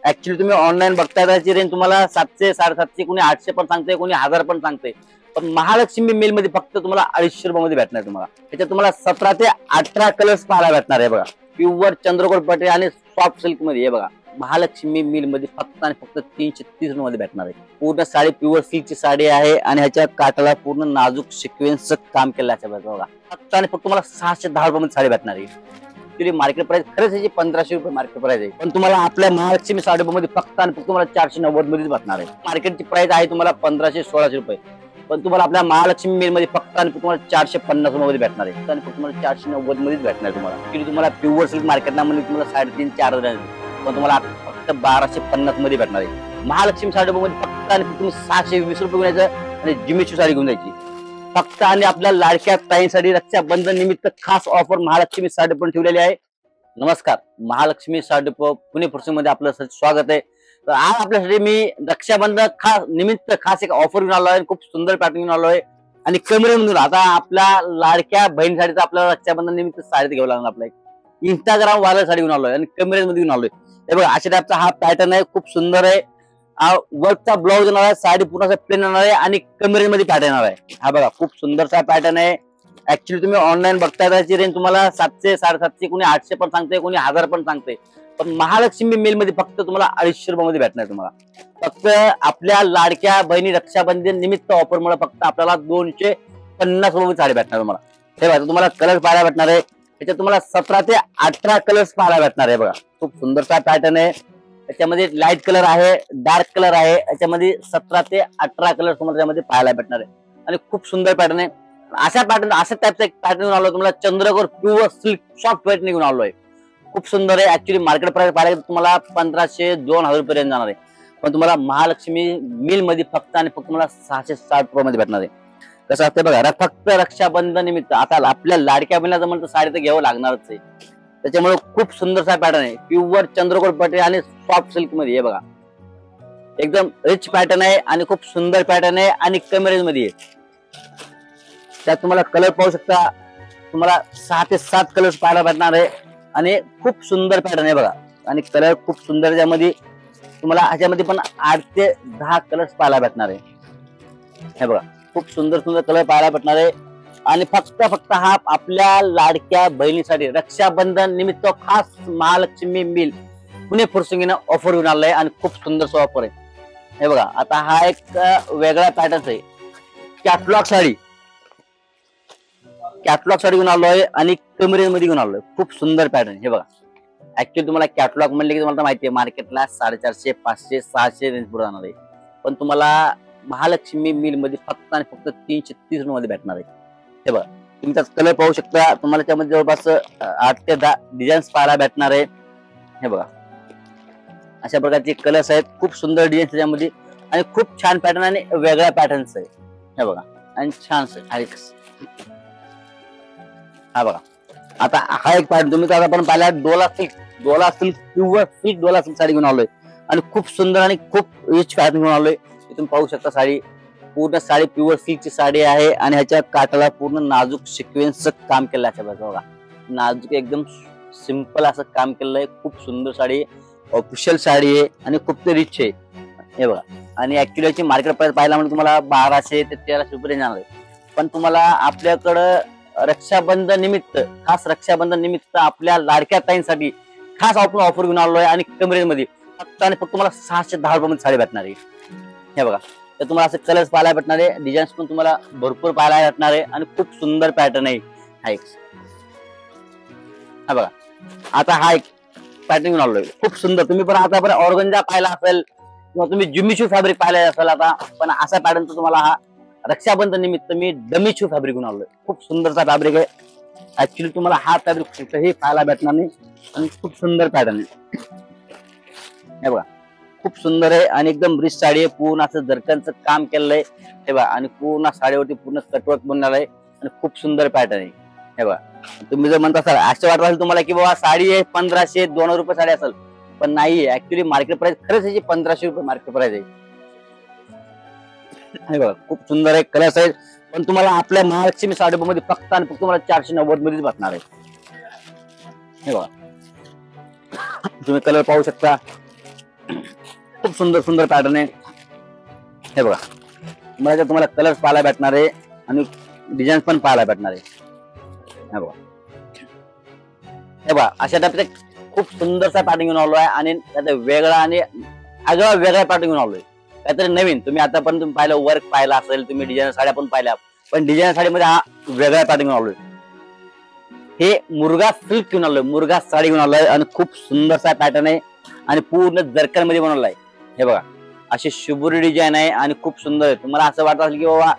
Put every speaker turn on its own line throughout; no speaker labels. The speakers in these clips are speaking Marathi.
ऍक्च्युली तुम्ही ऑनलाईन बघताय त्याची रेंज तुम्हाला 700 750 कोणी 800 पण सांगते, कोणी 1000 पण सांगते. पण महालक्ष्मी मेल मध्ये फक्त तुम्हाला 250 रुपयामध्ये भेटणार. तुम्हाला त्याच्यात तुम्हाला 17 ते 18 कलर्स पाहायला भेटणार आहे बघा. प्युअर चंद्रकोर पट्टी आणि सॉफ्ट सिल्क मध्ये हे बघा. महालक्ष्मी मिल मध्ये फक्त आणि फक्त 330 रुपये मध्ये भेटणार आहे. पूर्ण साडी प्युअर सिल्कची साडी आहे आणि ह्याच्या काठाला पूर्ण नाजूक सिक्वेन्सचं काम केलं आहे बघा. फक्त आणि फक्त तुम्हाला 610 रुपयामध्ये साडी भेटणार आहे. ऍक्च्युली मार्केट प्राइस खरंच याची 1500 रुपये मार्केट प्राइस आहे, पण तुम्हाला आपल्या महालक्ष्मी साडी मध्ये फक्त आणि फक्त तुम्हाला 490 मध्येच भेटणार आहे. मार्केटची प्राइस आहे तुम्हाला 1500-1600 रुपये, पण तुम्हाला आपल्या महालक्ष्मी मेल मध्ये फक्त आणि फक्त तुम्हाला 450 मध्ये भेटणार आहे. आणि फक्त तुम्हाला 490 मध्येच भेटणार तुम्हाला. ऍक्च्युली तुम्हाला प्युअर सिल्क मार्केटला मध्ये तुम्हाला 3.5-4 पण तुम्हाला फक्त 1250 मध्ये भेटणार आहे. महालक्ष्मी साडी मध्ये फक्त आणि फक्त तुम्ही 620 रुपये घेऊन यायचं आणि जिमीची साडी घेऊन जायची फक्त. आणि आपल्या लाडक्या ताईंसाठी रक्षाबंधन निमित्त खास ऑफर महालक्ष्मी साडी पण ठेवलेली आहे. नमस्कार, महालक्ष्मी साडी पुणे मध्ये आपलं स्वागत आहे. तर आज आपल्यासाठी मी रक्षाबंधन खास निमित्त खास एक ऑफर घेऊन आलो आहे. खूप सुंदर पॅटर्न घेऊन आलो आहे आणि कमरेमधून आता आपल्या लाडक्या बहिणीसाठी आपल्याला रक्षाबंधन निमित्त साडी घ्यावं लागणार. आपला एक इंस्टाग्राम वाला साडी घेऊन आलोय आणि कमरेमध्ये घेऊन आलोय. हे बघा, अशा टाईपचा हा पॅटर्न आहे. खूप सुंदर आहे. वर्कचा ब्लाउज येणार आहे, साडी पूर्ण प्लेन येणार आहे आणि कमरेमध्ये पॅटर्न येणार आहे. हा बघा, खूप सुंदरसा पॅटर्न आहे. ऍक्च्युली तुम्ही ऑनलाईन बघताय त्याची रेंज तुम्हाला 700 750 कोणी 800 पण सांगते, कोणी 1000 पण सांगते. पण महालक्ष्मी मेल मध्ये फक्त तुम्हाला 250 रुपयामध्ये भेटणार. तुम्हाला फक्त आपल्या लाडक्या बहिणी रक्षाबंधन निमित्त ऑफर मुळे फक्त आपल्याला 250 रुपये साडी भेटणार. तुम्हाला हे बघा, तुम्हाला कलर पाहायला भेटणार आहे. त्याच्यात तुम्हाला 17 ते 18 कलर्स पाहायला भेटणार आहे. बघा, खूप सुंदरसा पॅटर्न आहे. त्याच्यामध्ये लाईट कलर आहे, डार्क कलर आहे. याच्यामध्ये 17 ते 18 कलर तुम्हाला त्यामध्ये पाहायला भेटणार आहे आणि खूप सुंदर पॅटर्न आहे. अशा टाईपचा एक पॅटर्न घेऊन आलो तुम्हाला. चंद्रकोर प्युअर सिल्क सॉफ्ट पॅटर्न घेऊन आलोय. खूप सुंदर आहे. ऍक्च्युली मार्केट प्राइस पाहिजे तुम्हाला 1500-2000 रुपये रेंज जाणार आहे, पण तुम्हाला महालक्ष्मी मिल मध्ये फक्त आणि फक्त तुम्हाला 660 रुपये मध्ये भेटणार आहे. कसं असतं बघा, फक्त रक्षाबंधन निमित्त आता आपल्या लाडक्या बहिणीला म्हणतो साडी तर घ्यावं लागणारच आहे. त्याच्यामुळे खूप सुंदरसा पॅटर्न आहे. प्युअर चंद्रकोर पट्टी आणि सॉफ्ट सिल्क मध्ये हे बघा. एकदम रिच पॅटर्न आहे आणि खूप सुंदर पॅटर्न आहे आणि कमरेज मध्ये आहे. त्यात तुम्हाला कलर पाहू शकता. तुम्हाला 6 ते 7 कलर्स पाहायला भेटणार आहे आणि खूप सुंदर पॅटर्न आहे बघा. आणि कलर खूप सुंदर, त्यामध्ये तुम्हाला ह्याच्यामध्ये पण 8 ते 10 कलर्स पाहायला भेटणार आहे. हे बघा, खूप सुंदर सुंदर कलर पाहायला भेटणार आहे आणि फक्त हा आपल्या लाडक्या बहिणीसाठी रक्षाबंधन निमित्त खास महालक्ष्मी मिल पुणे फुरसुंगीनं ऑफर घेऊन आलाय आणि खूप सुंदर ऑफर आहे. हे बघा, आता हा एक वेगळा पॅटर्न आहे. कॅटलॉग साडी घेऊन आलोय आणि कमरेमध्ये घेऊन आलोय. खूप सुंदर पॅटर्न. हे बघा, ऍक्च्युली तुम्हाला कॅटलॉग म्हणले की तुम्हाला माहिती आहे मार्केटला 450, 500, 600 रेंज पुढे जाणार आहे, पण तुम्हाला महालक्ष्मी मिल मध्ये फक्त आणि फक्त 330 मध्ये भेटणार आहे. हे बघा, तुम्ही त्यात कलर पाहू शकता. तुम्हाला त्यामध्ये जवळपास 8 ते 10 डिझाईन्स पाहायला भेटणार आहे. हे बघा, अशा प्रकारचे कलर्स आहेत. खूप सुंदर डिझाईन्स त्याच्यामध्ये आणि खूप छान पॅटर्न आणि वेगळ्या पॅटर्न्स आहे. हे बघा, आणि छान आहे. हा बघा, आता हा एक पॅटर्न तुम्ही आता आपण पाहिला Dola silk pure silk Dola silk sari घेऊन आलोय आणि खूप सुंदर आणि खूप रिच पॅटर्न घेऊन आलोय. तुम्ही पाहू शकता साडी पूर्ण साडी प्युअर सिल्कची साडी आहे आणि ह्याच्या काठाला पूर्ण नाजूक सिक्वेन्सचं काम केलं आहे. बघा, नाजूक एकदम सिंपल असं काम केलं आहे. खूप सुंदर साडी, ऑफिशियल साडी आहे आणि खूप ते रिच आहे. हे बघा, आणि ऍक्च्युली याची मार्केट प्राइस पाहायला म्हणजे तुम्हाला 1200 ते 1300 रुपये जाणार आहे, पण तुम्हाला आपल्याकडं रक्षाबंधन निमित्त आपल्या लाडक्या ताईंसाठी खास आपण ऑफर घेऊन आलोय आणि कमरेमध्ये फक्त आणि फक्त तुम्हाला 610 रुपये मध्ये साडी भेटणार आहे. हे बघा, तर तुम्हाला असं कलर्स पाहायला भेटणार आहे, डिझाईन्स पण तुम्हाला भरपूर पाहायला भेटणार आहे आणि खूप सुंदर पॅटर्न आहे. हा बघा, आता हा एक पॅटर्न घेऊन आलोय खूप सुंदर. तुम्ही पण आता ऑर्गंजा पाहिला असेल किंवा तुम्ही जुमिशू फॅब्रिक पाहिला असेल आता, पण असा पॅटर्न तुम्हाला हा रक्षाबंधन निमित्त मी डमीशू फॅब्रिक घेऊन आलोय. खूप सुंदरचा फॅब्रिक आहे. ऍक्च्युली तुम्हाला हा फॅब्रिक कुठेही पाहायला भेटणार नाही आणि खूप सुंदर पॅटर्न आहे. हे बघा, खूप सुंदर आहे आणि एकदम रिच साडी आहे. पूर्ण असं जरकनचं काम केलेलं आहे. हे बघा, आणि पूर्ण साडीवरती पूर्ण कटवर्क बनलेलं आहे आणि खूप सुंदर पॅटर्न आहे. हे बघा, तुम्ही जर म्हणता सर असं वाटत असेल तुम्हाला की बाबा साडी आहे 1500-2000 रुपये साडी असेल, पण नाही. ऍक्च्युली मार्केट प्राइस खरंच याची 1500 रुपये मार्केट प्राइस आहे. हे बघा, खूप सुंदर आहे, कलर्स आहेत, पण तुम्हाला आपल्या महालक्ष्मी साडी मध्ये फक्त आणि फक्त तुम्हाला 490 मध्येच भेटणार आहे. हे बघा, तुम्ही कलर पाहू शकता. खूप सुंदर सुंदर पॅटर्न आहे. हे बघा, तुम्हाला कलर्स पाहायला भेटणार आहे आणि डिझाईन पण पाहायला भेटणार आहे. हे बघा, अशा टाईपचे खूप सुंदरसा पॅटर्न घेऊन आलो आहे आणि त्याचा वेगळा आणि आगळा वेगळा पॅटर्न घेऊन आलोय. काहीतरी नवीन. तुम्ही आता पण तुम्ही पाहिलं, वर्क पाहिला असेल, तुम्ही डिझाईन साड्या पण पाहिल्या, पण डिझाईन साडीमध्ये हा वेगळा पॅटर्न घेऊन आलोय. हे मुरगा सिल्क घेऊन आलोय, मुरगा साडी घेऊन आलोय आणि खूप सुंदरसा पॅटर्न आहे आणि पूर्ण जरकन मध्ये बनवलाय. हे बघा, अशी शुभुरी डिझाईन आहे आणि खूप सुंदर आहे. तुम्हाला असं वाटत असेल की बाबा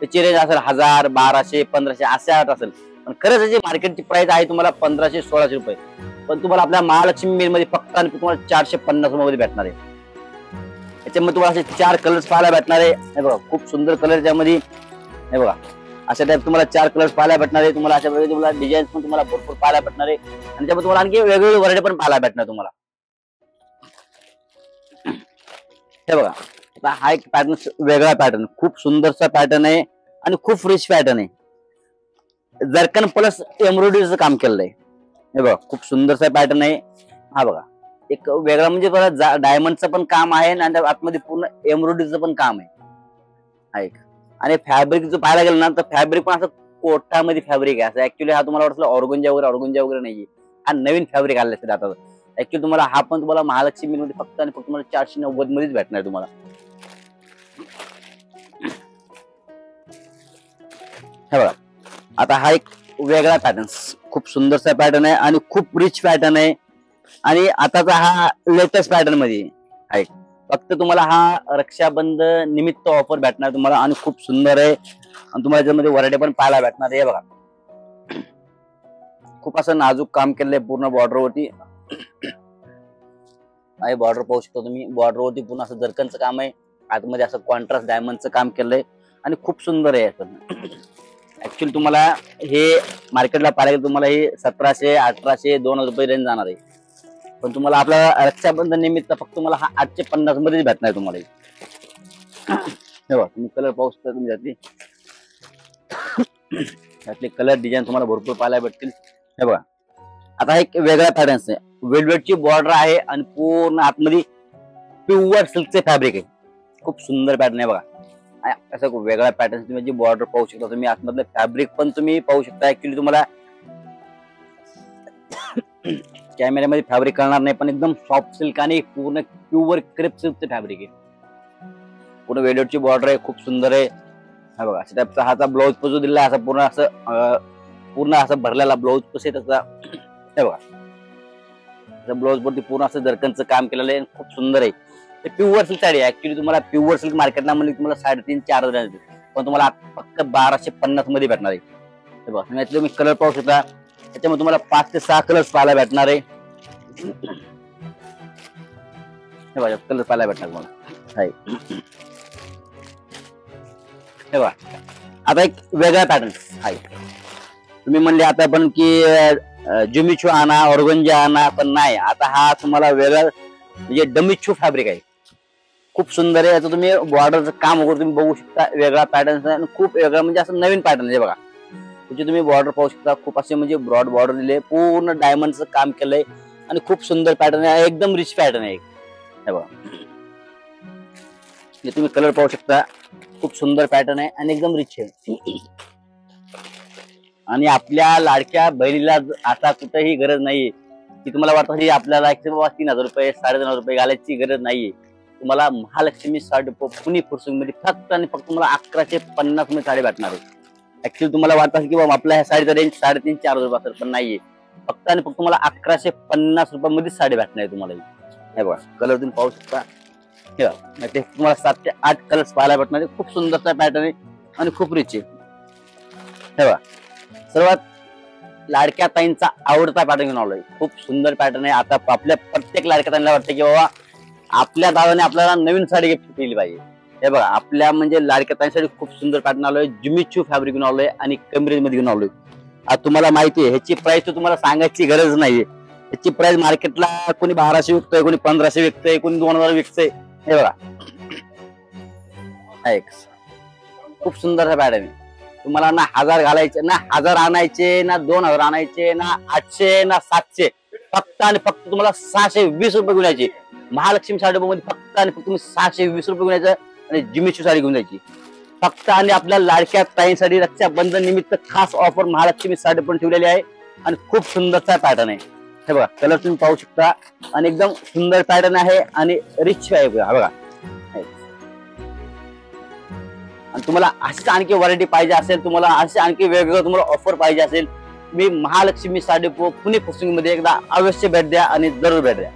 त्याची रेंज असेल 1000, 1200, 1500 असे असेल, पण खरंच याची मार्केटची प्राइस आहे तुम्हाला 1500, 1600 रुपये. पण तुम्हाला आपल्या महालक्ष्मी मेल मध्ये फक्त आणि तुम्हाला 450 रुपये भेटणार आहे. याच्यामध्ये तुम्हाला असे 4 कलर्स पाहायला भेटणार आहे. हे बघा, खूप सुंदर कलर त्यामध्ये. हे बघा, अशा टाइप तुम्हाला 4 कलर्स पाहायला भेटणार आहे. तुम्हाला अशा प्रकारे तुम्हाला डिझाईन पण तुम्हाला भरपूर पाहायला भेटणार आहे आणि त्यामध्ये तुम्हाला आणखी वेगवेगळे व्हरायटी पण पाहायला भेटणार तुम्हाला. हे बघा, आता हा एक पॅटर्न, वेगळा पॅटर्न, खूप सुंदरसा पॅटर्न आहे आणि खूप रिच पॅटर्न आहे. जर्कन प्लस एम्ब्रॉयडरीचं काम केलेलं आहे. हे बघा, खूप सुंदरसा पॅटर्न आहे. हा बघा, एक वेगळा म्हणजे बघा डायमंडचं पण काम आहे आणि आतमध्ये पूर्ण एम्ब्रॉयडरीचं पण काम आहे. आणि फॅब्रिक जर पाहायला गेलं ना तर फॅब्रिक पण असं कोटामध्ये फॅब्रिक आहे. असं ऍक्च्युली हा तुम्हाला वाटलं ऑर्गंजा वगैरे नाहीये. हा नवीन फॅब्रिक आले असेल आता. ऍक्च्युली तुम्हाला हा पण तुम्हाला महालक्ष्मी मध्ये फक्त आणि फक्त तुम्हाला 490 मध्येच भेटणार तुम्हाला. हे बघा, आता हा एक वेगळा पॅटर्न, खूप सुंदरसा पॅटर्न आहे आणि खूप रिच पॅटर्न आहे आणि आताचा हा लेटेस्ट पॅटर्न मध्ये आहे. फक्त तुम्हाला हा रक्षाबंधन निमित्त ऑफर भेटणार तुम्हाला आणि खूप सुंदर आहे आणि तुम्हाला याच्यामध्ये व्हरायटी पण पाहायला भेटणार आहे. बघा, खूप असं नाजूक काम केलंय पूर्ण बॉर्डरवरती. बॉर्डर पाहू शकता तुम्ही, बॉर्डरवरती पूर्ण असं जर्कनचं काम आहे. आतमध्ये असं कॉन्ट्रास्ट डायमंडचं काम केलंय आणि खूप सुंदर आहे. असं ऍक्च्युअली तुम्हाला हे मार्केटला पाहायला तुम्हाला हे 1700, 1800, 2000 रुपये रेंज जाणार आहे. पण तुम्हाला आपल्या रक्षाबंधन निमित्त फक्त तुम्हाला हा 850 मध्येच भेटणार तुम्हाला. तुम्ही कलर पाहू शकता, तुम्ही त्यातले कलर डिझाईन तुम्हाला भरपूर पाहायला भेटतील. हे बघा, आता एक वेगळा पॅटर्न आहे. वेल्वेटची बॉर्डर आहे आणि पूर्ण आतमध्ये प्युअर सिल्कचे फॅब्रिक आहे. खूप सुंदर पॅटर्न आहे. बघा, असं वेगळा पॅटर्न तुम्ही बॉर्डर पाहू शकता. तुम्ही आतमधलं फॅब्रिक पण तुम्ही पाहू शकता. ऍक्च्युली तुम्हाला कॅमेऱ्यामध्ये फॅब्रिक कळणार नाही, पण एकदम सॉफ्ट सिल्क आणि पूर्ण प्युअर क्रेप सिल्कचे फॅब्रिक आहे. पूर्ण वेल्वेटची बॉर्डर आहे, खूप सुंदर आहे. हा बघा, अशा टाईपचा हाचा ब्लाऊज पीस दिलेला आहे. असं पूर्ण असं भरलेला ब्लाऊज पीस आहे त्याचा. हे बघा, ब्लाऊज वरती पूर्ण असं जर्कनचं काम केलेलं आहे, खूप सुंदर आहे. ते प्युअर सिल्क साडी आहे. ऍक्च्युली तुम्हाला प्युअर सिल्क मार्केटला म्हणजे तुम्हाला 3,500-4,000 पण तुम्हाला फक्त 1250 मध्ये भेटणार आहे. हे बघा, तुम्ही कलर पाहू शकता. त्याच्यामध्ये तुम्हाला 5 ते 6 कलर्स पाहायला भेटणार आहे. हे बघा, कलर पाहायला भेटणार तुम्हाला. हे बघा, आता एक वेगळा पॅटर्न आहे. तुम्ही म्हणले आता पण की जुमिचू आणा, ऑर्गंजा आणा, पण नाही. आता हा तुम्हाला वेगळा म्हणजे डमिचू फॅब्रिक आहे. खूप सुंदर आहे. याचं तुम्ही बॉर्डरचं काम वगैरे तुम्ही बघू शकता. वेगळा पॅटर्न आहे, खूप वेगळा म्हणजे असं नवीन पॅटर्न आहे. बघा, त्याची तुम्ही बॉर्डर पाहू शकता. खूप असे म्हणजे ब्रॉड बॉर्डर दिले, पूर्ण डायमंडचं काम केलंय आणि खूप सुंदर पॅटर्न आहे. एकदम रिच पॅटर्न आहे. हे बघा, तुम्ही कलर पाहू शकता. खूप सुंदर पॅटर्न आहे आणि एकदम रिच आहे. आणि आपल्या लाडक्या बहिणीला आता कुठेही गरज नाहीये की तुम्हाला वाटतं की आपल्याला 3000 रुपये, 3500 रुपये घालायची गरज नाहीये. तुम्हाला महालक्ष्मी साडी पुणे फुरसुंगीमध्ये फक्त आणि फक्त तुम्हाला 1150 मध्ये साडी भेटणार आहे. ऍक्च्युली तुम्हाला वाटतं की बाबा आपल्या ह्या साडीचा रेंज 3,500-4,000 रुपये असेल, पण नाहीये. फक्त आणि फक्त तुम्हाला 1150 रुपयामध्ये साडी भेटणार आहे तुम्हाला. हे बघा, कलर तुम्ही पाहू शकता. हे बघा, तुम्हाला 7 ते 8 कलर्स पाहायला भेटणार आहे. खूप सुंदरचा पॅटर्न आहे आणि खूप रिच आहे. हे बघा, सर्वात लाडक्या ताईंचा आवडता पॅटर्न घेऊन आलोय. खूप सुंदर पॅटर्न आहे. आता आपल्या प्रत्येक लाडक्या ताईंना वाटतं की बाबा आपल्या दादाने आपल्याला नवीन साडी गिफ्ट केली पाहिजे. हे बघा, आपल्या म्हणजे लाडक्या ताईंसाठी खूप सुंदर पॅटर्न आलोय. जुमिचू फॅब्रिक घेऊन आलोय आणि कमरेज मध्ये घेऊन आलोय. आता तुम्हाला माहिती आहे ह्याची प्राइस तर तुम्हाला सांगायची गरज नाहीये. ह्याची प्राइस मार्केटला कोणी 1200 विकतोय, कोणी 1500 विकतोय, कोणी 2000 विकतोय. हे बघा, खूप सुंदर पॅटर्न आहे. तुम्हाला ना 1000 घालायचे, ना 1000 आणायचे, ना 2000 आणायचे, ना 800, ना 700. फक्त आणि फक्त तुम्हाला 620 रुपये घेऊन यायचे. महालक्ष्मी साडी मध्ये फक्त आणि फक्त तुम्ही 620 रुपये घेऊन यायचं आणि जिमीची साडी घेऊन जायची फक्त. आणि आपल्या लाडक्या ताईंसाठी रक्षाबंधन निमित्त खास ऑफर महालक्ष्मी साडी पण ठेवलेली आहे आणि खूप सुंदरचा पॅटर्न आहे. हे बघा कलर तुम्ही पाहू शकता आणि एकदम सुंदर पॅटर्न आहे आणि रिच आहे बघा. आणि तुम्हाला अशीच आणखी व्हरायटी पाहिजे असेल, तुम्हाला असे आणखी वेगवेगळं तुम्हाला ऑफर पाहिजे असेल, मी महालक्ष्मी साडी पुणे फुसिंग मध्ये एकदा अवश्य भेट द्या आणि जरूर भेट द्या.